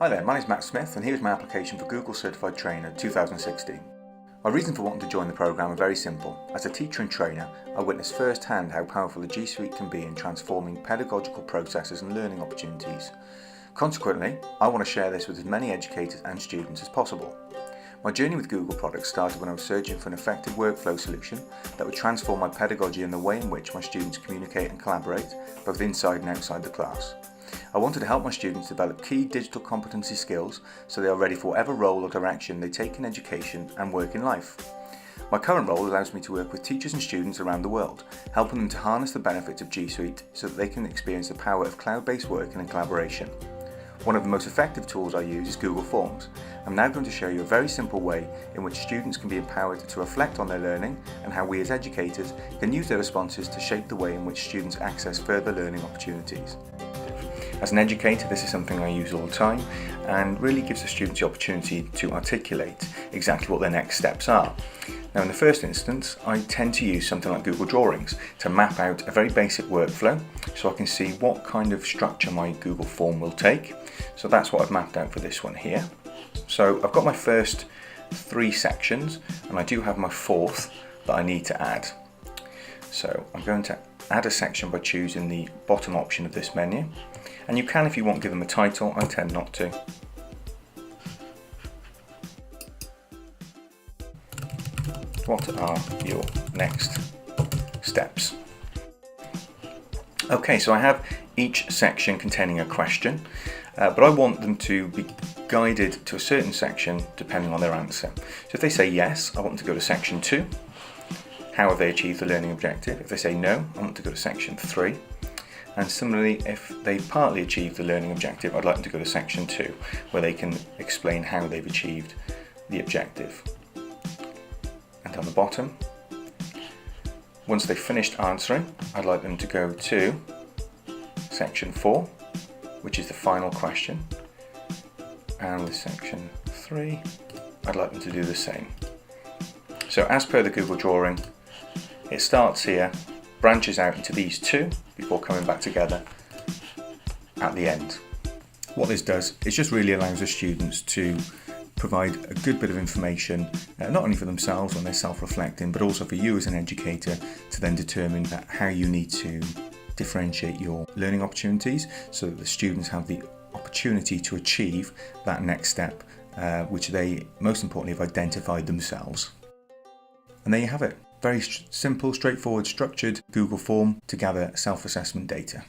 Hi there, my name is Matt Smith and here's my application for Google Certified Trainer 2016. My reason for wanting to join the programme are very simple. As a teacher and trainer, I witnessed firsthand how powerful the G Suite can be in transforming pedagogical processes and learning opportunities. Consequently, I want to share this with as many educators and students as possible. My journey with Google products started when I was searching for an effective workflow solution that would transform my pedagogy and the way in which my students communicate and collaborate, both inside and outside the class. I wanted to help my students develop key digital competency skills so they are ready for whatever role or direction they take in education and work in life. My current role allows me to work with teachers and students around the world, helping them to harness the benefits of G Suite so that they can experience the power of cloud-based working and collaboration. One of the most effective tools I use is Google Forms. I'm now going to show you a very simple way in which students can be empowered to reflect on their learning and how we as educators can use their responses to shape the way in which students access further learning opportunities. As an educator, this is something I use all the time and really gives the students the opportunity to articulate exactly what their next steps are. Now in the first instance, I tend to use something like Google Drawings to map out a very basic workflow so I can see what kind of structure my Google form will take. So that's what I've mapped out for this one here. So I've got my first 3 sections and I do have my fourth that I need to add. So I'm going to add a section by choosing the bottom option of this menu. And you can, if you want, give them a title. I tend not to. What are your next steps? Okay, so I have each section containing a question, but I want them to be guided to a certain section depending on their answer. So if they say yes, I want them to go to section 2. How have they achieved the learning objective? If they say no, I want to go to section 3. And similarly, if they've partly achieved the learning objective, I'd like them to go to section 2, where they can explain how they've achieved the objective. And on the bottom, once they've finished answering, I'd like them to go to section 4, which is the final question. And with section 3, I'd like them to do the same. So as per the Google drawing, it starts here, branches out into these 2 before coming back together at the end. What this does is just really allows the students to provide a good bit of information, not only for themselves when they're self-reflecting, but also for you as an educator to then determine how you need to differentiate your learning opportunities so that the students have the opportunity to achieve that next step, which they most importantly have identified themselves. And there you have it. Very simple, straightforward, structured Google form to gather self-assessment data.